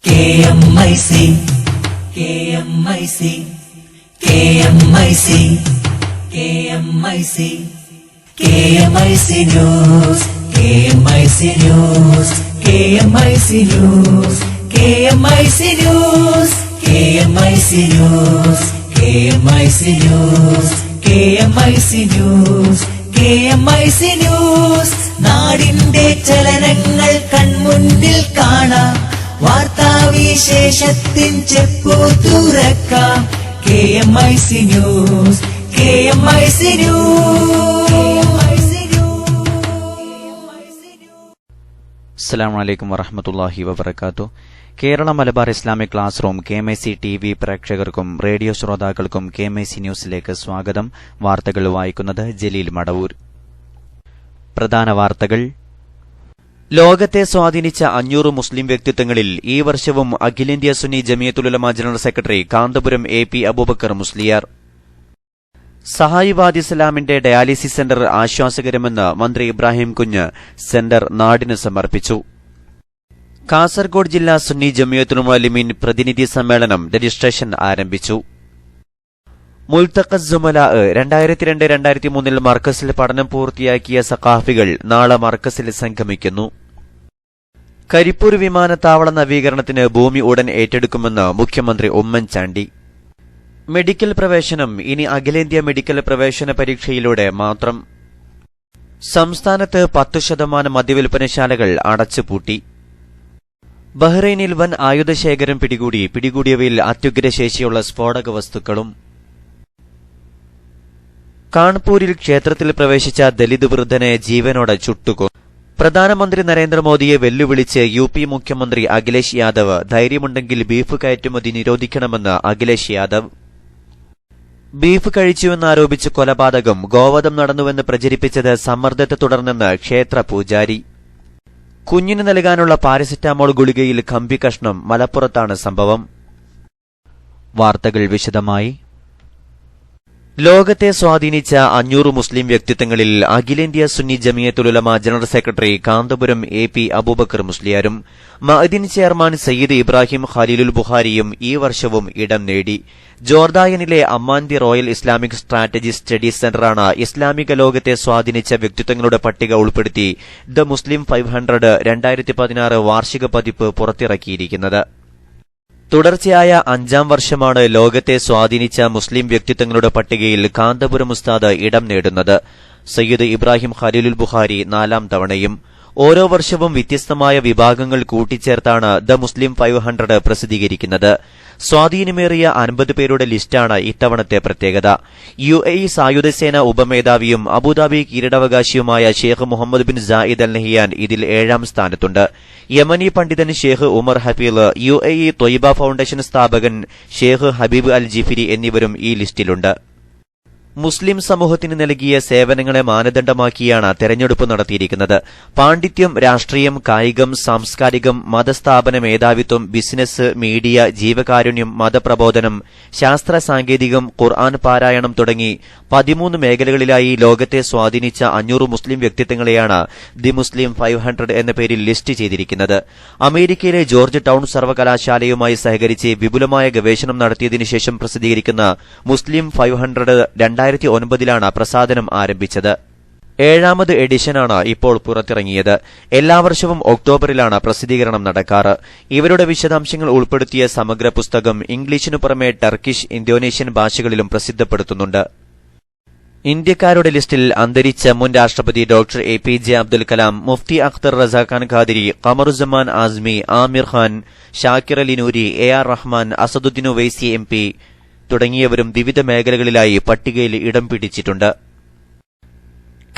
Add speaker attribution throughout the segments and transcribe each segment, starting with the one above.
Speaker 1: KMIC, KMIC, KMIC, KMIC, KMIC News, KMIC News, KMIC News, KMIC News, KMIC News, KMIC News, KMIC News, KMIC News. നാടിന്റെ ചലനങ്ങൾ കൺമുന്നിൽ കാണാം, വാർത്താവിശേഷത്തിൻ ചെപ്പു തുറക്കാം. KMIC News, KMIC News.
Speaker 2: അസ്സലാമു അലൈക്കും വറഹ്മത്തുള്ളാഹി വബറകാതുഹു. Kerala Malabar Islamic class room KMIC TV പ്രേക്ഷകർക്കും റേഡിയോ ശ്രോതാക്കൾക്കും KMIC ന്യൂസിലേക്ക് സ്വാഗതം. വാർത്തകൾ വായിക്കുന്നത് ജലീൽ മടവൂർ. പ്രധാന വാർത്തകൾ. ലോകത്തെ സ്വാധീനിച്ച 500 മുസ്ലിം വ്യക്തിത്വങ്ങളിൽ ഈ വർഷവും അഖിലേന്ത്യാ Sunni Jamiyyathul Ulama general secretary Kanthapuram AP Abubakar Musliyar. സഹായിവാദി ഇസ്ലാമിന്റെ ഡയാലിസിസ് സെന്റർ ആശ്വാസകരമെന്ന് മന്ത്രി ഇബ്രാഹിം കുഞ്ഞ്. സെന്റർ നാടിന് സമർപ്പിച്ചു. കാസർഗോഡ് ജില്ലാ സുന്നി ജമിയത്തുൽ മുഅല്ലിമീൻ പ്രതിനിധി സമ്മേളനം രജിസ്ട്രേഷൻ ആരംഭിച്ചു. മുൽത്തഖസ് സുമലാ 2002-2003 മർക്കസിൽ പഠനം പൂർത്തിയാക്കിയ സഖാഫികൾ നാളെ മർക്കസിൽ സംഗമിക്കുന്നു. കരിപ്പൂർ വിമാനത്താവള നവീകരണത്തിന് ഭൂമി ഉടൻ ഏറ്റെടുക്കുമെന്ന് മുഖ്യമന്ത്രി ഉമ്മൻചാണ്ടി. മെഡിക്കൽ പ്രവേശനം ഇനി അഖിലേന്ത്യാ മെഡിക്കൽ പ്രവേശന പരീക്ഷയിലൂടെ മാത്രം. സംസ്ഥാനത്ത് 10% മദ്യവിൽപ്പനശാലകൾ അടച്ചുപൂട്ടി. ബഹ്റൈനിൽ വൻ ആയുധശേഖരം പിടികൂടിയവയിൽ അത്യുഗ്രശേഷിയുള്ള സ്ഫോടക വസ്തുക്കളും. കാൺപൂരിൽ ക്ഷേത്രത്തിൽ പ്രവേശിച്ച ദലിത് വൃദ്ധനെ ജീവനോടെ ചുട്ടുകൊന്നു. പ്രധാനമന്ത്രി നരേന്ദ്രമോദിയെ വെല്ലുവിളിച്ച് UP മുഖ്യമന്ത്രി അഖിലേഷ് യാദവ്. ധൈര്യമുണ്ടെങ്കിൽ ബീഫ് കയറ്റുമതി നിരോധിക്കണമെന്ന് അഖിലേഷ് യാദവ്. ബീഫ് കഴിച്ചുവെന്നാരോപിച്ച് കൊലപാതകം. ഗോവധം നടന്നുവെന്ന് പ്രചരിപ്പിച്ചത് സമ്മർദ്ദത്തെ തുടർന്നെന്ന് ക്ഷേത്ര പൂജാരി. കുഞ്ഞിന് നൽകാനുള്ള പാരസെറ്റാമോൾ ഗുളികയിൽ കമ്പി കഷ്ണം. മലപ്പുറത്താണ് സംഭവം. വാർത്തകൾ വിശദമായി. ലോകത്തെ സ്വാധീനിച്ച 500 മുസ്ലിം വ്യക്തിത്വങ്ങളിൽ അഖിലേന്ത്യാ Sunni Jamiyyathul Ulama general secretary Kanthapuram AP Abubakar മുസ്ലിയാരും മഅദിൻ ചെയർമാൻ സയ്യിദ് ഇബ്രാഹിം ഖലീലുൽ ബുഖാരിയും ഈ വർഷവും ഇടം നേടി. ജോർദാനിലെ Amman the royal Islamic strategy studies സെന്ററാണ് ഇസ്ലാമിക ലോകത്തെ സ്വാധീനിച്ച വ്യക്തിത്വങ്ങളുടെ പട്ടിക ഉൾപ്പെടുത്തി ദ മുസ്ലിം 500 2016 വാർഷിക പതിപ്പ് പുറത്തിറക്കിയിരിക്കുന്നത്. തുടർച്ചയായ 5ാം വർഷമാണ് ലോകത്തെ സ്വാധീനിച്ച മുസ്ലിം വ്യക്തിത്വങ്ങളുടെ പട്ടികയിൽ കാന്തപുരം ഉസ്താദ് ഇടം നേടുന്നത്. സയ്യിദ് ഇബ്രാഹിം ഖലീലുൽ ബുഖാരി 4ാം തവണയും. ഓരോ വർഷവും വ്യത്യസ്തമായ വിഭാഗങ്ങൾ കൂട്ടിച്ചേർത്താണ് ദ മുസ്ലിം 500 പ്രസിദ്ധീകരിക്കുന്നത്. സ്വാധീനമേറിയ 50 പേരുടെ ലിസ്റ്റാണ് ഇത്തവണത്തെ പ്രത്യേകത. UAE സായുധസേന ഉപമേധാവിയും അബുദാബി കിരീടാവകാശിയുമായ Sheikh Mohammed bin Zayed Al Nahyan ഇതിൽ 7ാം സ്ഥാനത്തുണ്ട്. യമനി പണ്ഡിതൻ Sheikh Umar Hafeel, UAE Tabah Foundation സ്ഥാപകൻ ഷേഖ് ഹബീബ് അൽ ജിഫിരി എന്നിവരും ഈ ലിസ്റ്റിലുണ്ട്. മുസ്ലിം സമൂഹത്തിന് നൽകിയ സേവനങ്ങളെ മാനദണ്ഡമാക്കിയാണ് തെരഞ്ഞെടുപ്പ് നടത്തിയിരിക്കുന്നത്. പാണ്ഡിത്യം, രാഷ്ട്രീയം, കായികം, സാംസ്കാരികം, മതസ്ഥാപന മേധാവിത്വം, ബിസിനസ്, മീഡിയ, ജീവകാരുണ്യം, മതപ്രബോധനം, ശാസ്ത്ര സാങ്കേതികം, ഖുർആൻ പാരായണം തുടങ്ങി 13 മേഖലകളിലായി ലോകത്തെ സ്വാധീനിച്ച 500 മുസ്ലിം വ്യക്തിത്വങ്ങളെയാണ് ദി മുസ്ലിം 500 എന്ന പേരിൽ ലിസ്റ്റ് ചെയ്തിരിക്കുന്നത്. അമേരിക്കയിലെ ജോർജ് ടൌൺ സർവകലാശാലയുമായി സഹകരിച്ച് വിപുലമായ ഗവേഷണം നടത്തിയതിനു ശേഷം പ്രസിദ്ധീകരിക്കുന്ന മുസ്ലിം 500 2009 പ്രസാധനം ആരംഭിച്ചത്. 7ാമത് എഡിഷനാണ് ഇപ്പോൾ പുറത്തിറങ്ങിയത്. എല്ലാ വർഷവും ഒക്ടോബറിലാണ് പ്രസിദ്ധീകരണം നടക്കാറ്. ഇവരുടെ വിശദാംശങ്ങൾ ഉൾപ്പെടുത്തിയ സമഗ്ര പുസ്തകം ഇംഗ്ലീഷിനു പുറമെ ടർക്കിഷ്, ഇന്തോനേഷ്യൻ ഭാഷകളിലും പ്രസിദ്ധപ്പെടുത്തുന്നുണ്ട്. ഇന്ത്യക്കാരുടെ ലിസ്റ്റിൽ അന്തരിച്ച മുൻ രാഷ്ട്രപതി doctor APJ Abdul Kalam, Mufti Akhtar Raza Khan Qadri, Qamaruzzaman Azmi, Aamir Khan, Shakir Ali Noori, AR Rahman, Asaduddin Owaisi MP തുടങ്ങിയവരും വിവിധ മേഖലകളിലായി പട്ടികയിൽ ഇടം പിടിച്ചിട്ടുണ്ട്.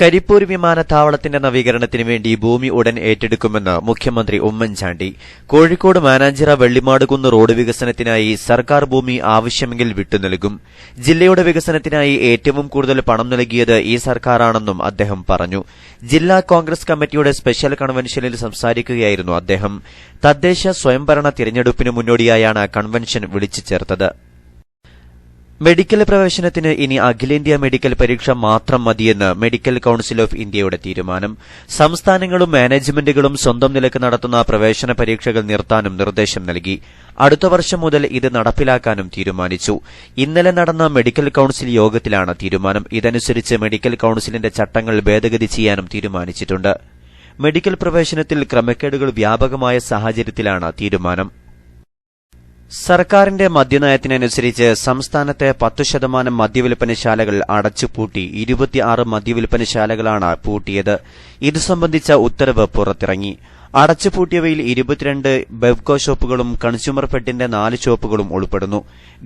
Speaker 2: കരിപ്പൂർ വിമാനത്താവളത്തിന്റെ നവീകരണത്തിന് വേണ്ടി ഭൂമി ഉടൻ ഏറ്റെടുക്കുമെന്ന് മുഖ്യമന്ത്രി ഉമ്മൻചാണ്ടി. കോഴിക്കോട് മാനാഞ്ചിറ വെള്ളിമാടുകുന്ന് റോഡ് വികസനത്തിനായി സർക്കാർ ഭൂമി ആവശ്യമെങ്കിൽ വിട്ടുനൽകും. ജില്ലയുടെ വികസനത്തിനായി ഏറ്റവും കൂടുതൽ പണം നൽകിയത് ഈ സർക്കാരാണെന്നും അദ്ദേഹം പറഞ്ഞു. ജില്ലാ കോൺഗ്രസ് കമ്മിറ്റിയുടെ സ്പെഷ്യൽ കൺവെൻഷനിൽ സംസാരിക്കുകയായിരുന്നു അദ്ദേഹം. തദ്ദേശ സ്വയംഭരണ തിരഞ്ഞെടുപ്പിന് മുന്നോടിയായാണ് കൺവെൻഷൻ വിളിച്ചു ചേർത്തത്. മെഡിക്കൽ പ്രവേശനത്തിന് ഇനി അഖിലേന്ത്യാ മെഡിക്കൽ പരീക്ഷ മാത്രം മതിയെന്ന് മെഡിക്കൽ കൌൺസിൽ ഓഫ് ഇന്ത്യയുടെ തീരുമാനം. സംസ്ഥാനങ്ങളും മാനേജ്മെന്റുകളും സ്വന്തം നിലക്ക് നടത്തുന്ന പ്രവേശന പരീക്ഷകൾ നിർത്താനും നിർദ്ദേശം നൽകി. അടുത്ത വർഷം മുതൽ ഇത് നടപ്പിലാക്കാനും തീരുമാനിച്ചു. ഇന്നലെ നടന്ന മെഡിക്കൽ കൌൺസിൽ യോഗത്തിലാണ് തീരുമാനം. ഇതനുസരിച്ച് മെഡിക്കൽ കൌൺസിലിന്റെ ചട്ടങ്ങൾ ഭേദഗതി ചെയ്യാനും തീരുമാനിച്ചിട്ടുണ്ട്. മെഡിക്കൽ പ്രവേശനത്തിൽ ക്രമക്കേടുകൾ വ്യാപകമായ സാഹചര്യത്തിലാണ് തീരുമാനം. സർക്കാരിന്റെ മദ്യനയത്തിനനുസരിച്ച് സംസ്ഥാനത്തെ 10% മദ്യവിൽപ്പനശാലകൾ അടച്ചുപൂട്ടി 26 മദ്യവിൽപ്പനശാലകളാണ് പൂട്ടിയത്. ഇതു സംബന്ധിച്ച ഉത്തരവ് പുറത്തിറങ്ങി. അടച്ചുപൂട്ടിയവയിൽ 22 ബെവ്കോ ഷോപ്പുകളും കൺസ്യൂമർ ഫെഡിന്റെ 4 ഷോപ്പുകളും ഉൾപ്പെടുന്നു.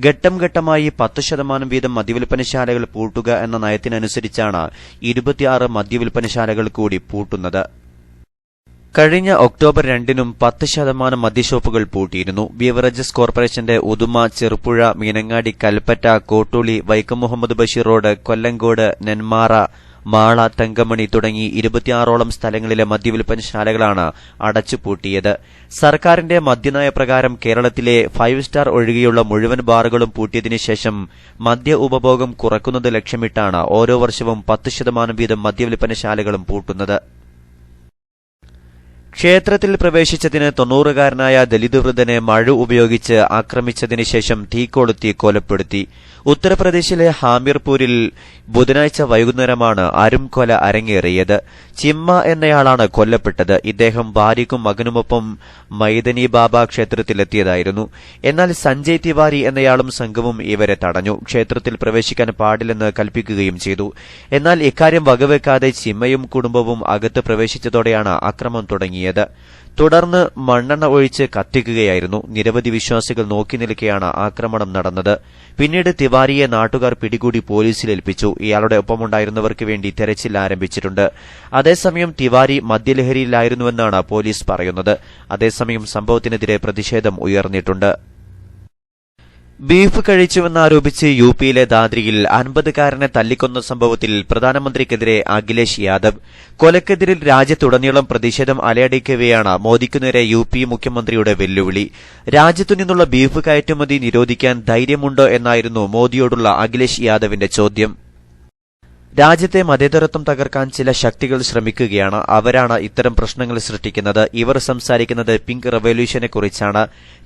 Speaker 2: ഘട്ടം ഘട്ടമായി 10% വീതം മദ്യവിൽപ്പനശാലകൾ പൂട്ടുക എന്ന നയത്തിനനുസരിച്ചാണ് 26 മദ്യവിൽപ്പനശാലകൾ കൂടി പൂട്ടുന്നത്. കഴിഞ്ഞ ഒക്ടോബർ 2-നും 10% മദ്യഷോപ്പുകൾ പൂട്ടിയിരുന്നു. ബീവറേജസ് കോർപ്പറേഷന്റെ ഉദുമ, ചെറുപുഴ, മീനങ്ങാടി, കൽപ്പറ്റ, കോട്ടൂളി, വൈക്കം മുഹമ്മദ് ബഷീർ റോഡ്, കൊല്ലങ്കോട്, നെന്മാറ, മാള, തങ്കമണി തുടങ്ങി 26ഓളം സ്ഥലങ്ങളിലെ മദ്യവിൽപ്പനശാലകളാണ് അടച്ചുപൂട്ടിയത്. സർക്കാരിന്റെ മദ്യനയപ്രകാരം കേരളത്തിലെ 5 സ്റ്റാർ ഒഴികെയുള്ള മുഴുവൻ ബാറുകളും പൂട്ടിയതിനു ശേഷം മദ്യ ഉപഭോഗം കുറയ്ക്കുന്നത് ലക്ഷ്യമിട്ടാണ് ഓരോ വർഷവും 10% വീതം മദ്യവിൽപ്പനശാലകളും പൂട്ടുന്നത്. ക്ഷേത്രത്തിൽ പ്രവേശിച്ചതിന് 90-കാരനായ ദലിത് വൃദ്ധനെ മഴ ഉപയോഗിച്ച് ആക്രമിച്ചതിന് ശേഷം തീകൊളുത്തി കൊലപ്പെടുത്തി. ഉത്തർപ്രദേശിലെ ഹാമിർപൂരിൽ ബുധനാഴ്ച വൈകുന്നേരമാണ് അരുംകൊല അരങ്ങേറിയത്. ചിമ്മ എന്നയാളാണ് കൊല്ലപ്പെട്ടത്. ഇദ്ദേഹം ഭാര്യയ്ക്കും മകനുമൊപ്പം മൈദനി ബാബ ക്ഷേത്രത്തിലെത്തിയതായിരുന്നു. എന്നാൽ സഞ്ജയ് തിവാരി എന്നയാളും സംഘവും ഇവരെ തടഞ്ഞു. ക്ഷേത്രത്തിൽ പ്രവേശിക്കാൻ പാടില്ലെന്ന് കൽപ്പിക്കുകയും ചെയ്തു. എന്നാൽ ഇക്കാര്യം വകവെക്കാതെ ചിമ്മയും കുടുംബവും അകത്ത് പ്രവേശിച്ചതോടെയാണ് അക്രമം തുടങ്ങിയത്. തുടർന്ന് മണ്ണെണ്ണ ഒഴിച്ച് കത്തിക്കുകയായിരുന്നു. നിരവധി വിശ്വാസികൾ നോക്കി നിൽക്കെയാണ് ആക്രമണം നടന്നത്. പിന്നീട് തിവാരിയെ നാട്ടുകാർ പിടികൂടി പോലീസിലേൽപ്പിച്ചു. ഇയാളുടെ ഒപ്പമുണ്ടായിരുന്നവർക്ക് വേണ്ടി തെരച്ചിൽ ആരംഭിച്ചിട്ടുണ്ട്. അതേസമയം തിവാരി മദ്യലഹരിയിലായിരുന്നുവെന്നാണ് പോലീസ് പറയുന്നത്. അതേസമയം സംഭവത്തിനെതിരെ പ്രതിഷേധം ഉയർന്നിട്ടുണ്ട്. ബീഫ് കഴിച്ചുവെന്നാരോപിച്ച് യുപിയിലെ ദാദ്രിയിൽ 50-കാരനെ തല്ലിക്കൊന്ന സംഭവത്തിൽ പ്രധാനമന്ത്രിക്കെതിരെ അഖിലേഷ് യാദവ്. കൊലക്കെതിരിൽ രാജ്യത്തുടനീളം പ്രതിഷേധം അലയടിക്കവെയാണ് മോദിക്കുനേരെ യുപി മുഖ്യമന്ത്രിയുടെ വെല്ലുവിളി. രാജ്യത്തുനിന്നുള്ള ബീഫ് കയറ്റുമതി നിരോധിക്കാൻ ധൈര്യമുണ്ടോ എന്നായിരുന്നു മോദിയോടുള്ള അഖിലേഷ് യാദവിന്റെ ചോദ്യം. രാജ്യത്തെ മതേതരത്വം തകർക്കാൻ ചില ശക്തികൾ ശ്രമിക്കുകയാണ്. അവരാണ് ഇത്തരം പ്രശ്നങ്ങൾ സൃഷ്ടിക്കുന്നത്. ഇവർ സംസാരിക്കുന്നത് പിങ്ക് റവല്യൂഷനെക്കുറിച്ചാണ്.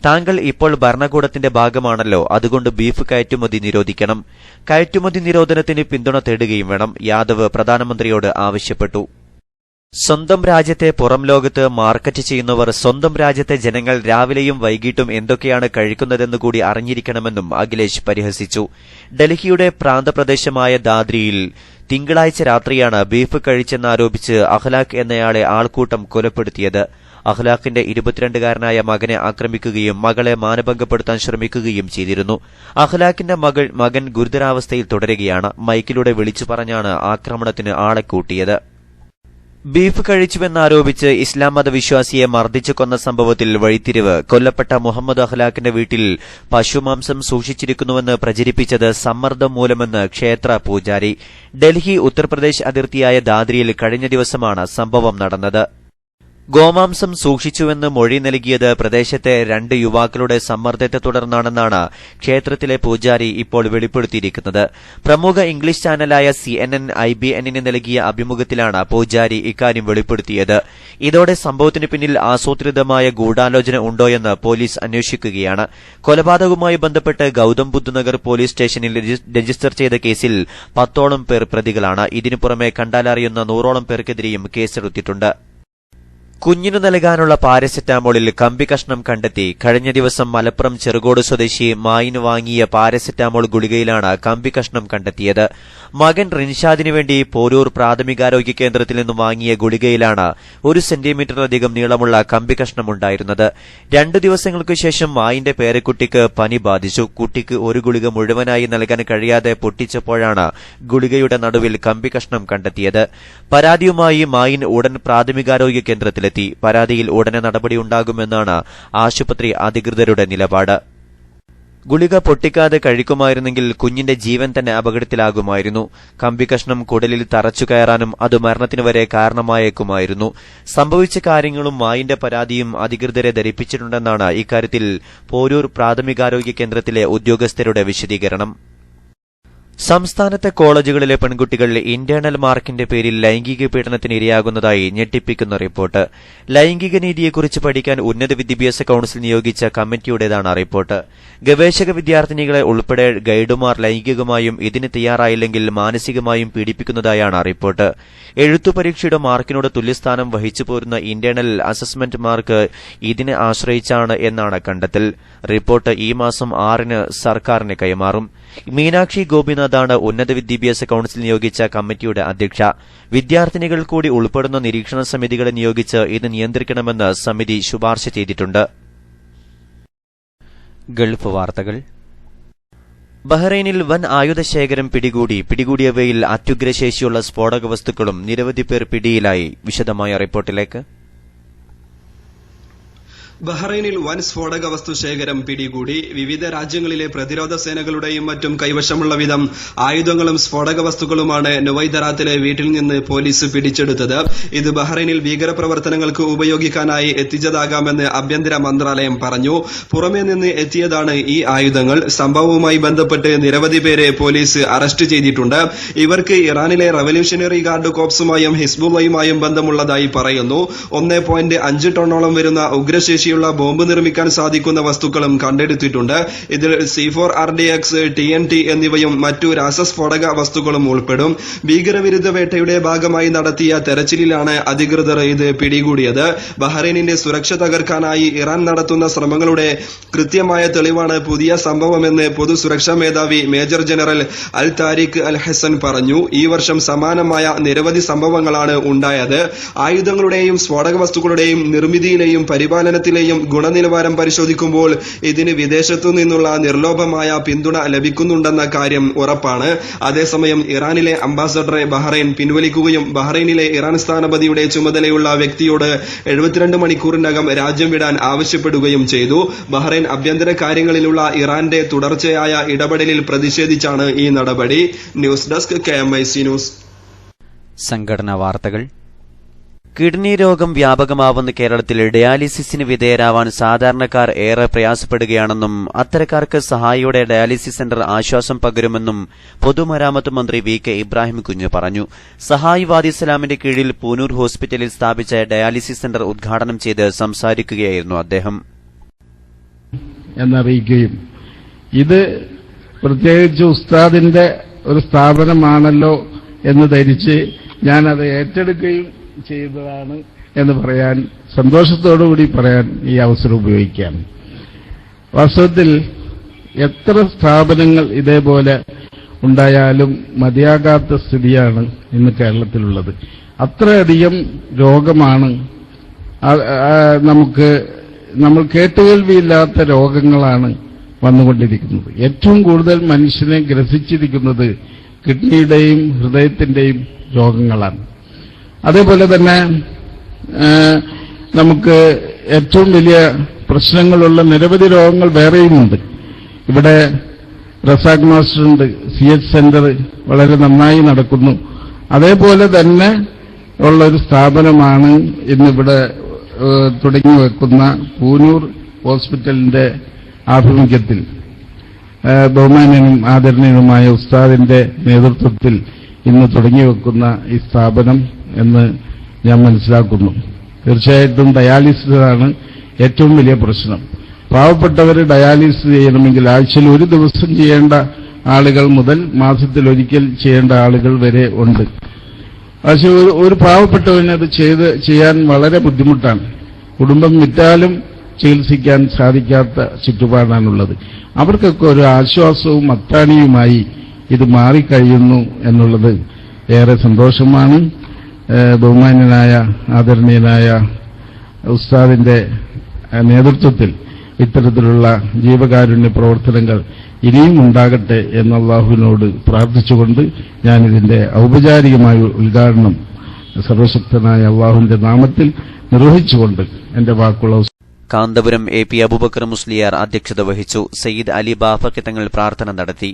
Speaker 2: താങ്കൾ ഇപ്പോൾ ഭരണകൂടത്തിന്റെ ഭാഗമാണല്ലോ, അതുകൊണ്ട് ബീഫ് കയറ്റുമതി നിരോധിക്കണം. കയറ്റുമതി നിരോധനത്തിന് പിന്തുണ തേടുകയും വേണം, യാദവ് പ്രധാനമന്ത്രിയോട് ആവശ്യപ്പെട്ടു. സ്വന്തം രാജ്യത്തെ പുറം ലോകത്ത് മാർക്കറ്റ് ചെയ്യുന്നവർ സ്വന്തം രാജ്യത്തെ ജനങ്ങൾ രാവിലെയും വൈകിട്ടും എന്തൊക്കെയാണ് കഴിക്കുന്നതെന്നുകൂടി അറിഞ്ഞിരിക്കണമെന്നും അഖിലേഷ് പരിഹസിച്ചു. ഡൽഹിയുടെ പ്രാന്തപ്രദേശമായ ദാദ്രിയിൽ തിങ്കളാഴ്ച രാത്രിയാണ് ബീഫ് കഴിച്ചെന്നാരോപിച്ച് അഖ്ലാഖ് എന്നയാളെ ആൾക്കൂട്ടം കൊലപ്പെടുത്തിയത്. അഖ്ലാഖിന്റെ 22-കാരനായ മകനെ ആക്രമിക്കുകയും മകളെ മാനഭംഗപ്പെടുത്താൻ ശ്രമിക്കുകയും ചെയ്തിരുന്നു. അഖ്ലാഖിന്റെ മകൻ ഗുരുതരാവസ്ഥയിൽ തുടരുകയാണ്. മൈക്കിലൂടെ വിളിച്ചു പറഞ്ഞാണ് ആക്രമണത്തിന് ആളെ കൂട്ടിയത്. ബീഫ് കഴിച്ചുവെന്നാരോപിച്ച് ഇസ്ലാം മതവിശ്വാസിയെ മർദ്ദിച്ചു കൊന്ന സംഭവത്തിൽ വഴിത്തിരിവ്. കൊല്ലപ്പെട്ട മുഹമ്മദ് അഖ്ലാഖിന്റെ വീട്ടിൽ പശുമാംസം സൂക്ഷിച്ചിരിക്കുന്നുവെന്ന് പ്രചരിപ്പിച്ചത് സമ്മർദ്ദം മൂലമെന്ന് ക്ഷേത്ര പൂജാരി. ഡൽഹി ഉത്തർപ്രദേശ് അതിർത്തിയായ ദാദ്രിയിൽ കഴിഞ്ഞ ദിവസമാണ് സംഭവം നടന്നത്. ഗോമാംസം സൂക്ഷിച്ചുവെന്ന് മൊഴി നൽകിയത് പ്രദേശത്തെ 2 യുവാക്കളുടെ സമ്മർദ്ദത്തെ തുടർന്നാണെന്നാണ് ക്ഷേത്രത്തിലെ പൂജാരി ഇപ്പോൾ വെളിപ്പെടുത്തിയിരിക്കുന്നത്. പ്രമുഖ ഇംഗ്ലീഷ് ചാനലായ CNN IBNന് നൽകിയ അഭിമുഖത്തിലാണ് പൂജാരി ഇക്കാര്യം വെളിപ്പെടുത്തിയത്. ഇതോടെ സംഭവത്തിന് പിന്നിൽ ആസൂത്രിതമായ ഗൂഢാലോചന ഉണ്ടോയെന്ന് പോലീസ് അന്വേഷിക്കുകയാണ്. കൊലപാതകവുമായി ബന്ധപ്പെട്ട് ഗൌതം ബുദ്ധ് നഗർ പോലീസ് സ്റ്റേഷനിൽ രജിസ്റ്റർ ചെയ്ത കേസിൽ 10ഓളം പേർ പ്രതികളാണ്. ഇതിനു പുറമെ കണ്ടാലറിയുന്ന 100ഓളം പേർക്കെതിരെയും കേസെടുത്തിട്ടുണ്ട്. കുഞ്ഞിനു നൽകാനുള്ള പാരസെറ്റാമോളിൽ കമ്പി കഷ്ണം കണ്ടെത്തി. കഴിഞ്ഞ ദിവസം മലപ്പുറം ചെറുകോട് സ്വദേശി മായിന് വാങ്ങിയ പാരസെറ്റാമോൾ ഗുളികയിലാണ് കമ്പി കഷ്ണം കണ്ടെത്തിയത്. മകൻ റിൻഷാദിനു വേണ്ടി പോരൂർ പ്രാഥമികാരോഗ്യ കേന്ദ്രത്തിൽ നിന്നും വാങ്ങിയ ഗുളികയിലാണ് 1 സെന്റിമീറ്ററിലധികം നീളമുള്ള കമ്പി കഷ്ണമുണ്ടായിരുന്നത്. 2 ദിവസങ്ങൾക്കു ശേഷം മായിന്റെ പേരക്കുട്ടിക്ക് പനി ബാധിച്ചു. കുട്ടിക്ക് ഒരു ഗുളിക മുഴുവനായി നൽകാൻ കഴിയാതെ പൊട്ടിച്ചപ്പോഴാണ് ഗുളികയുടെ നടുവിൽ കമ്പി കഷ്ണം കണ്ടെത്തിയത്. പരാതിയുമായി മായിൻ ഉടൻ പ്രാഥമികാരോഗ്യ കേന്ദ്രത്തിൽ പരാതിയിൽ ഉടനെ നടപടിയുണ്ടാകുമെന്നാണ് ആശുപത്രി അധികൃതരുടെ നിലപാട്. ഗുളിക പൊട്ടിക്കാതെ കഴിക്കുമായിരുന്നെങ്കിൽ കുഞ്ഞിന്റെ ജീവൻ തന്നെ അപകടത്തിലാകുമായിരുന്നു. കമ്പിക്കഷ്ണം കുടലിൽ തറച്ചു കയറാനും അത് മരണത്തിന് വരെ കാരണമായേക്കുമായിരുന്നു. സംഭവിച്ച കാര്യങ്ങളും മായിന്റെ പരാതിയും അധികൃതരെ ധരിപ്പിച്ചിട്ടുണ്ടെന്നാണ് ഇക്കാര്യത്തിൽ പോരൂർ പ്രാഥമികാരോഗ്യ കേന്ദ്രത്തിലെ ഉദ്യോഗസ്ഥരുടെ വിശദീകരണം. സംസ്ഥാനത്തെ കോളേജുകളിലെ പെൺകുട്ടികൾ ഇന്റേണൽ മാർക്കിന്റെ പേരിൽ ലൈംഗിക പീഡനത്തിന് ഇരയാകുന്നതായി ഞെട്ടിപ്പിക്കുന്ന റിപ്പോർട്ട്. ലൈംഗിക നീതിയെക്കുറിച്ച് പഠിക്കാൻ ഉന്നത വിദ്യാഭ്യാസ കൌൺസിൽ നിയോഗിച്ച കമ്മിറ്റിയുടേതാണ് റിപ്പോർട്ട്. ഗവേഷക വിദ്യാർത്ഥിനികളെ ഉൾപ്പെടെ ഗൈഡുമാർ ലൈംഗികമായും ഇതിന് തയ്യാറായില്ലെങ്കിൽ മാനസികമായും പീഡിപ്പിക്കുന്നതായാണ് റിപ്പോർട്ട്. എഴുത്തു പരീക്ഷയുടെ മാർക്കിനോട് തുല്യസ്ഥാനം വഹിച്ചു പോരുന്ന ഇന്റേണൽ അസസ്മെന്റ് മാർക്ക് ഇതിനെ ആശ്രയിച്ചാണ് എന്നാണ് കണ്ടെത്തൽ. റിപ്പോർട്ട് ഈ മാസം 6-ന് സർക്കാരിന് കൈമാറും. മീനാക്ഷി ഗോപിനാഥാണ് ഉന്നത വിദ്യാഭ്യാസ കൌൺസിൽ നിയോഗിച്ച കമ്മിറ്റിയുടെ അധ്യക്ഷ. വിദ്യാർത്ഥിനികൾ കൂടി ഉൾപ്പെടുന്ന നിരീക്ഷണ സമിതികളെ നിയോഗിച്ച് ഇത് നിയന്ത്രിക്കണമെന്ന് സമിതി ശുപാർശ ചെയ്തിട്ടുണ്ട്. ഗൾഫ് വാർത്തകൾ. ബഹ്റൈനിൽ വൻ ആയുധശേഖരം പിടികൂടിയവയിൽ അത്യുഗ്രശേഷിയുള്ള സ്ഫോടക വസ്തുക്കളും നിരവധി പേർ പിടിയിലായി. വിശദമായ റിപ്പോർട്ടിലേക്ക്.
Speaker 3: ബഹ്റൈനിൽ വൻ സ്ഫോടക വസ്തു ശേഖരം പിടികൂടി. വിവിധ രാജ്യങ്ങളിലെ പ്രതിരോധ സേനകളുടെയും മറ്റും കൈവശമുള്ള വിധം ആയുധങ്ങളും സ്ഫോടക വസ്തുക്കളുമാണ് നുവൈദറാത്തിലെ വീട്ടിൽ നിന്ന് പോലീസ് പിടിച്ചെടുത്തത്. ഇത് ബഹ്റൈനിൽ ഭീകരപ്രവർത്തനങ്ങൾക്ക് ഉപയോഗിക്കാനായി എത്തിച്ചതാകാമെന്ന് ആഭ്യന്തര മന്ത്രാലയം പറഞ്ഞു. പുറമേ നിന്ന് എത്തിയതാണ് ഈ ആയുധങ്ങൾ. സംഭവവുമായി ബന്ധപ്പെട്ട് നിരവധി പേരെ പോലീസ് അറസ്റ്റ് ചെയ്തിട്ടുണ്ട്. ഇവർക്ക് ഇറാനിലെ റവല്യൂഷണറി ഗാർഡ് കോപ്സുമായും ഹിസ്ബുള്ളയുമായും ബന്ധമുള്ളതായി പറയുന്നു. 1.5 ടണ്ണോളം വരുന്ന ഉഗ്രശേഷി ബോംബ് നിർമ്മിക്കാൻ സാധിക്കുന്ന വസ്തുക്കളും കണ്ടെടുത്തിട്ടുണ്ട്. ഇതിൽ C4 RDX, TNT എന്നിവയും മറ്റു രാസസ്ഫോടക വസ്തുക്കളും ഉൾപ്പെടും. ഭീകരവിരുദ്ധ വേട്ടയുടെ ഭാഗമായി നടത്തിയ തെരച്ചിലിലാണ് അധികൃതർ ഇത് പിടികൂടിയത്. ബഹ്റൈനിന്റെ സുരക്ഷ തകർക്കാനായി ഇറാൻ നടത്തുന്ന ശ്രമങ്ങളുടെ കൃത്യമായ തെളിവാണ് പുതിയ സംഭവമെന്ന് പൊതുസുരക്ഷാ മേധാവി മേജർ ജനറൽ അൽ താരിഖ് അൽ ഹസൻ പറഞ്ഞു. ഈ വർഷം സമാനമായ നിരവധി സംഭവങ്ങളാണ് ഉണ്ടായത്. ആയുധങ്ങളുടെയും സ്ഫോടക വസ്തുക്കളുടെയും നിർമ്മിതിയിലെയും പരിപാലനത്തിലെ ഗുണനിലവാരം പരിശോധിക്കുമ്പോൾ ഇതിന് വിദേശത്തു നിന്നുള്ള നിർലോഭമായ പിന്തുണ ലഭിക്കുന്നുണ്ടെന്ന കാര്യം ഉറപ്പാണ്. അതേസമയം ഇറാനിലെ അംബാസഡറെ ബഹ്റൈൻ പിൻവലിക്കുകയും ബഹ്റൈനിലെ ഇറാൻ സ്ഥാനപതിയുടെ ചുമതലയുള്ള വ്യക്തിയോട് 72 മണിക്കൂറിനകം രാജ്യം വിടാൻ ആവശ്യപ്പെടുകയും ചെയ്തു. ബഹ്റൈൻ ആഭ്യന്തര കാര്യങ്ങളിലുള്ള ഇറാന്റെ തുടർച്ചയായ ഇടപെടലിൽ പ്രതിഷേധിച്ചാണ് ഈ നടപടി. News desk KMIC news.
Speaker 2: സംഘടനാ വാർത്തകൾ. കിഡ്നി രോഗം വ്യാപകമാവുന്ന കേരളത്തിൽ ഡയാലിസിസിന് വിധേയരാവാൻ സാധാരണക്കാർ ഏറെ പ്രയാസപ്പെടുകയാണെന്നും അത്തരക്കാർക്ക് സഹായിയുടെ ഡയാലിസിസ് സെന്റർ ആശ്വാസം പകരുമെന്നും പൊതുമരാമത്ത് മന്ത്രി VK ഇബ്രാഹിം കുഞ്ഞ് പറഞ്ഞു. സഹായി വാദി ഇസ്ലാമിന്റെ കീഴിൽ പൂനൂർ ഹോസ്പിറ്റലിൽ സ്ഥാപിച്ച ഡയാലിസിസ് സെന്റർ ഉദ്ഘാടനം ചെയ്ത് സംസാരിക്കുകയായിരുന്നു അദ്ദേഹം.
Speaker 4: എന്നറിയിക്കുകയും ഇത് പ്രത്യേകിച്ച് ഉസ്താദിന്റെ ഒരു സ്ഥാപനമാണല്ലോ എന്ന് ധരിച്ച് ഞാനത് ഏറ്റെടുക്കുകയും ചെയ്തതാണ് എന്ന് പറയാൻ സന്തോഷത്തോടുകൂടി പറയാൻ ഈ അവസരം ഉപയോഗിക്കുകയാണ്. വാസ്തവത്തിൽ എത്ര സ്ഥാപനങ്ങൾ ഇതേപോലെ ഉണ്ടായാലും മതിയാകാത്ത സ്ഥിതിയാണ് ഇന്ന് കേരളത്തിലുള്ളത്. അത്രയധികം രോഗമാണ് നമ്മൾ കേട്ടുകേൾവിയില്ലാത്ത രോഗങ്ങളാണ് വന്നുകൊണ്ടിരിക്കുന്നത്. ഏറ്റവും കൂടുതൽ മനുഷ്യനെ ഗ്രസിച്ചിരിക്കുന്നത് കിഡ്നിയുടെയും ഹൃദയത്തിന്റെയും രോഗങ്ങളാണ്. അതേപോലെ തന്നെ നമുക്ക് ഏറ്റവും വലിയ പ്രശ്നങ്ങളുള്ള നിരവധി രോഗങ്ങൾ വേറെയുമുണ്ട്. ഇവിടെ റസാഖ് മാസ്റ്ററുണ്ട്, CH സെന്റർ വളരെ നന്നായി നടക്കുന്നു. അതേപോലെ തന്നെ ഉള്ളൊരു സ്ഥാപനമാണ് ഇന്നിവിടെ തുടങ്ങിവെക്കുന്ന പൂനൂർ ഹോസ്പിറ്റലിന്റെ ആഭിമുഖ്യത്തിൽ ബഹുമാന്യനും ആദരണീയനുമായ ഉസ്താദിന്റെ നേതൃത്വത്തിൽ ഇന്ന് തുടങ്ങിവെക്കുന്ന ഈ സ്ഥാപനം എന്ന് ഞാൻ മനസ്സിലാക്കുന്നു. തീർച്ചയായിട്ടും ഡയാലിസിസാണ് ഏറ്റവും വലിയ പ്രശ്നം. പാവപ്പെട്ടവർ ഡയാലിസിസ് ചെയ്യണമെങ്കിൽ ആഴ്ചയിൽ ഒരു ദിവസം ചെയ്യേണ്ട ആളുകൾ മുതൽ മാസത്തിലൊരിക്കൽ ചെയ്യേണ്ട ആളുകൾ വരെ ഉണ്ട്. പക്ഷെ ഒരു പാവപ്പെട്ടവന് അത് ചെയ്യാൻ വളരെ ബുദ്ധിമുട്ടാണ്. കുടുംബം വിറ്റാലും ചികിത്സിക്കാൻ സാധിക്കാത്ത ചുറ്റുപാടാണുള്ളത്. അവർക്കൊക്കെ ഒരു ആശ്വാസവും അത്താണിയുമായി ഇത് മാറിക്കഴിയുന്നു എന്നുള്ളത് ഏറെ സന്തോഷമാണ്. ബഹുമാന്യനായ ആദരണീയനായ ഉസ്താദിന്റെ നേതൃത്വത്തിൽ ഇത്തരത്തിലുള്ള ജീവകാരുണ്യ പ്രവർത്തനങ്ങൾ ഇനിയും ഉണ്ടാകട്ടെ എന്ന് അല്ലാഹുവിനോട് പ്രാർത്ഥിച്ചുകൊണ്ട് ഞാനിതിന്റെ ഔപചാരികമായ ഉദ്ഘാടനം സർവശക്തനായ അല്ലാഹുവിന്റെ നാമത്തിൽ നിർവഹിച്ചുകൊണ്ട് എന്റെ വാക്കുകൾ
Speaker 2: കാന്തപുരം AP അബൂബക്കർ മുസ്ലിയാർ അധ്യക്ഷത വഹിച്ചു. സയ്യിദ് അലി ബാഫഖി തങ്ങൾ പ്രാർത്ഥന നടത്തി.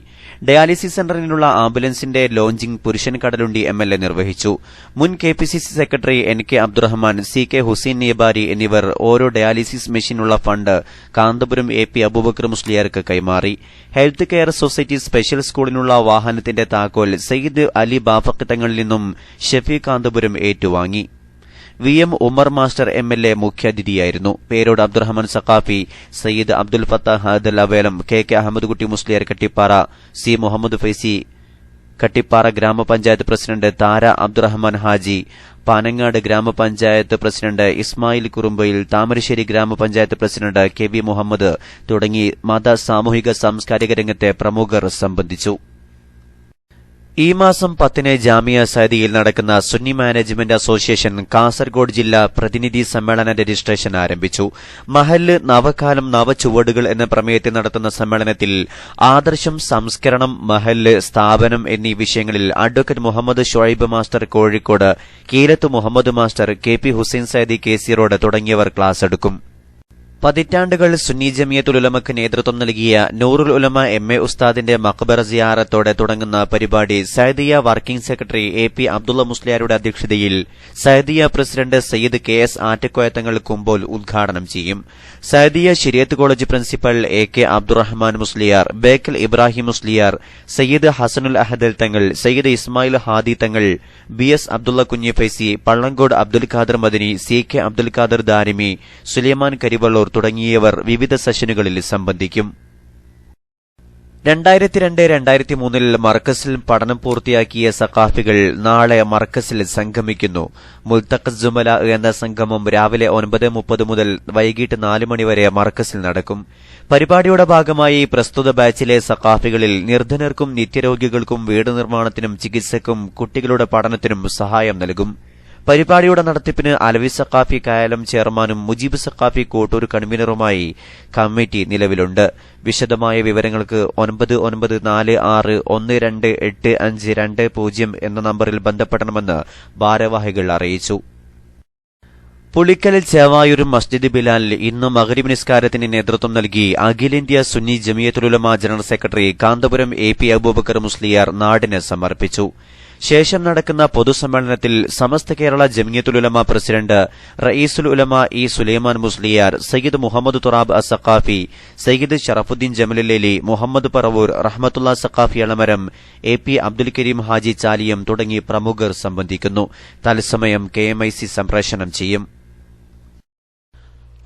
Speaker 2: ഡയാലിസിസ് സെന്ററിനുള്ള ആംബുലൻസിന്റെ ലോഞ്ചിംഗ് പുരുഷൻ കടലുണ്ടി MLA നിർവഹിച്ചു. മുൻ KPCC secretary NK Abdurahman, CK Hussain നിയബാരി എന്നിവർ ഓരോ ഡയാലിസിസ് മെഷീനുള്ള ഫണ്ട് കാന്തപുരം AP അബൂബക്കർ മുസ്ലിയാർക്ക് കൈമാറി. ഹെൽത്ത് കെയർ സൊസൈറ്റി സ്പെഷ്യൽ സ്കൂളിനുള്ള വാഹനത്തിന്റെ താക്കോൽ സയ്യിദ് അലി ബാഫഖി തങ്ങളിൽ നിന്നും ഷഫീഖ് കാന്തപുരം ഏറ്റുവാങ്ങി. VM Umar master MLA മുഖ്യാതിഥിയായിരുന്നു. പേരോട് അബ്ദുറഹ്മാൻ സഖാഫി, സയ്യിദ് അബ്ദുൽ ഫത്താഹ് ഹദൽ അവേലം, KK അഹമ്മദ് കുട്ടി മുസ്ലിയാർ കട്ടിപ്പാറ, C മുഹമ്മദ് ഫൈസി കട്ടിപ്പാറ ഗ്രാമപഞ്ചായത്ത് പ്രസിഡന്റ് താര അബ്ദുറഹ്മാൻ ഹാജി, പാനങ്ങാട് ഗ്രാമപഞ്ചായത്ത് പ്രസിഡന്റ് ഇസ്മായിൽ കുറുമ്പയിൽ, താമരശ്ശേരി ഗ്രാമപഞ്ചായത്ത് പ്രസിഡന്റ് KB മുഹമ്മദ് തുടങ്ങി മത സാമൂഹിക സാംസ്കാരിക രംഗത്തെ പ്രമുഖർ സംബന്ധിച്ചു. ഈ മാസം 10 ജാമിയ സഅദിയിൽ നടക്കുന്ന സുന്നി മാനേജ്മെന്റ് അസോസിയേഷൻ കാസർഗോഡ് ജില്ലാ പ്രതിനിധി സമ്മേളന രജിസ്ട്രേഷൻ ആരംഭിച്ചു. മഹല്ല് നവകാലം നവചുവടുകൾ എന്ന പ്രമേയത്തിൽ നടത്തുന്ന സമ്മേളനത്തിൽ ആദർശം, സംസ്കരണം, മഹല്ല്, സ്ഥാപനം എന്നീ വിഷയങ്ങളിൽ advocate Muhammad Shuaib master Kozhikode, Keelath Muhammad master, KP Hussain Saadi KC road തുടങ്ങിയവർ ക്ലാസ് എടുക്കും. പതിറ്റാണ്ടുകൾ സുന്നി ജമിയത്തുൽ ഉലമക്ക് നേതൃത്വം നൽകിയ നൂറുൽ ഉലമ MA ഉസ്താദിന്റെ മഖ്ബറ സിയാറത്തോടെ തുടങ്ങുന്ന പരിപാടി Saadiya working secretary AP Abdulla മുസ്ലിയാരുടെ അധ്യക്ഷതയിൽ സഅദിയ പ്രസിഡന്റ് സയ്യിദ് KS ആറ്റക്കോയത്തങ്ങൾ കുമ്പോൾ ഉദ്ഘാടനം ചെയ്യും. Saadiya Shariat college principal AK Abdurahman Musliyar, Bekal Ibrahim Musliyar, Sayyid Hasanul Ahdal തങ്ങൾ, സയ്യിദ് ഇസ്മായിൽ ഹാദി തങ്ങൾ, BS അബ്ദുള്ള കുഞ്ഞി ഫൈസി, പള്ളങ്കോട് അബ്ദുൽ ഖാദർ മദനി, CK അബ്ദുൽ ഖാദർ ദാരിമി, സുലൈമാൻ കരിവള്ളൂർ തുടങ്ങിയവർ വിവിധ സെഷനുകളിൽ സംബന്ധിക്കും. 2002-2003 മർക്കസിൽ പഠനം പൂർത്തിയാക്കിയ സഖാഫികൾ നാളെ മർക്കസിൽ സംഗമിക്കുന്നു. മുൽത്തഖസ് ജുമല എന്ന സംഗമം രാവിലെ 9:30 മുതൽ വൈകിട്ട് 4 മണിവരെ മർക്കസിൽ നടക്കും. പരിപാടിയുടെ ഭാഗമായി പ്രസ്തുത ബാച്ചിലെ സഖാഫികളിൽ നിർധനർക്കും നിത്യരോഗികൾക്കും വീട് നിർമ്മാണത്തിനും ചികിത്സയ്ക്കും കുട്ടികളുടെ പഠനത്തിനും സഹായം നൽകും. പരിപാടിയുടെ നടത്തിപ്പിന് അലവി സഖാഫി കായലം ചെയർമാനും മുജീബ് സഖാഫി കോട്ടൂർ കൺവീനറുമായി കമ്മിറ്റി നിലവിലുണ്ട്. വിശദമായ വിവരങ്ങൾക്ക് 9946128520 എന്ന നമ്പറിൽ ബന്ധപ്പെടണമെന്ന് ഭാരവാഹികൾ അറിയിച്ചു. പുളിക്കലിൽ ചേവായൂരും മസ്ജിദ് ബിലാലിൽ ഇന്ന് മഗ്രിബ് നിസ്കാരത്തിന് നേതൃത്വം നൽകി അഖിലേന്ത്യാ Sunni Jamiyyathul Ulama general secretary Kanthapuram AP Abubakar Musliyar നാടിന് സമർപ്പിച്ചു. ശേഷം നടക്കുന്ന പൊതുസമ്മേളനത്തിൽ Samastha Kerala Jamiyyathul Ulama president Raeesul Ulama E Sulaiman Musliyar, Sayyid Muhammad Thurab Assaqafi, Sayyid Sharafuddin Jamalullaili, Muhammad Paravur, Rahmathulla Saqafi Alamaram, AP Abdul Kareem Haji Chaliyam തുടങ്ങി പ്രമുഖർ സംബന്ധിക്കുന്നു. തത്സമയം KMIC സംപ്രേഷണം ചെയ്യും.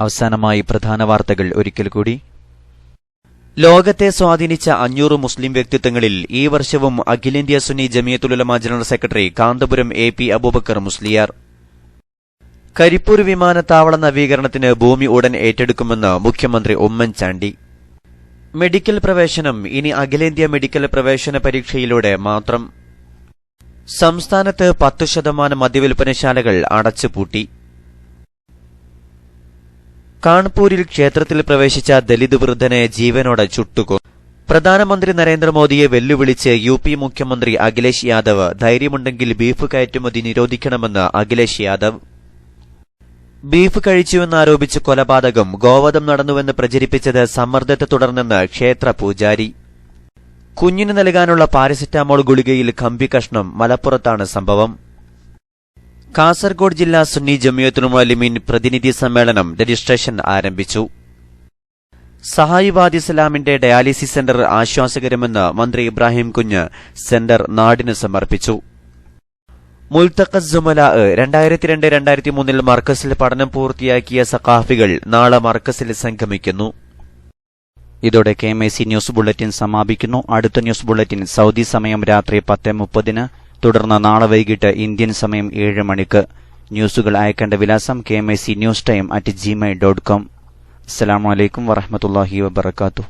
Speaker 2: അവസാനമായി പ്രധാന വാർത്തകൾ ഒരിക്കൽ കൂടി. ലോകത്തെ സ്വാധീനിച്ച 500 മുസ്ലിം വ്യക്തിത്വങ്ങളിൽ ഈ വർഷവും അഖിലേന്ത്യാ Sunni Jamiyyathul Ulama general secretary Kanthapuram AP Abubakar Musliyar. Karipur വിമാനത്താവള നവീകരണത്തിന് ഭൂമി ഉടൻ ഏറ്റെടുക്കുമെന്ന് മുഖ്യമന്ത്രി ഉമ്മൻചാണ്ടി. മെഡിക്കൽ പ്രവേശനം ഇനി അഖിലേന്ത്യാ മെഡിക്കൽ പ്രവേശന പരീക്ഷയിലൂടെ മാത്രം. സംസ്ഥാനത്ത് 10% മദ്യവിൽപ്പനശാലകൾ അടച്ചുപൂട്ടി. കാൺപൂരിൽ ക്ഷേത്രത്തിൽ പ്രവേശിച്ച ദലിത് വൃദ്ധനെ ജീവനോടെ ചുട്ടുകൊന്നു. പ്രധാനമന്ത്രി നരേന്ദ്രമോദിയെ വെല്ലുവിളിച്ച് UP മുഖ്യമന്ത്രി അഖിലേഷ് യാദവ്. ധൈര്യമുണ്ടെങ്കിൽ ബീഫ് കയറ്റുമതി നിരോധിക്കണമെന്ന് അഖിലേഷ് യാദവ്. ബീഫ് കഴിച്ചുവെന്നാരോപിച്ച് കൊലപാതകം. ഗോവധം നടന്നുവെന്ന് പ്രചരിപ്പിച്ചത് സമ്മർദ്ദത്തെ തുടർന്നെന്ന് ക്ഷേത്ര പൂജാരി. കുഞ്ഞിന് നൽകാനുള്ള പാരസെറ്റാമോൾ ഗുളികയിൽ കമ്പി കഷ്ണം. മലപ്പുറത്താണ് സംഭവം. കാസർഗോഡ് ജില്ലാ സുന്നി ജമിയത്തുൽ മുഅല്ലിമീൻ പ്രതിനിധി സമ്മേളനം രജിസ്ട്രേഷൻ ആരംഭിച്ചു. സഹായിവാദി ഇസ്ലാമിന്റെ ഡയാലിസിസ് സെന്റർ ആശ്വാസകരമെന്ന് മന്ത്രി ഇബ്രാഹിം കുഞ്ഞ്. സെന്റർ നാടിന് സമർപ്പിച്ചു. മുൽത്തഖസ് ജുമല 2002-2003 മർക്കസിൽ പഠനം പൂർത്തിയാക്കിയ സഖാഫികൾ നാളെ മർക്കസിൽ സംഗമിക്കുന്നു. ഇതോടെ KMIC ന്യൂസ് ബുള്ളറ്റിൻ സമാപിക്കുന്നു. അടുത്ത ന്യൂസ് ബുള്ളറ്റിൻ സൌദി സമയം രാത്രി 10:30, തുടർന്ന് നാളെ വൈകിട്ട് ഇന്ത്യൻ സമയം 7 മണിക്ക്. ന്യൂസുകൾ അയക്കേണ്ട വിലാസം KMIC newstime@gmail.com. അസ്സലാമു അലൈക്കും വറഹ്മത്തുള്ളാഹി വബറകാതുഹു.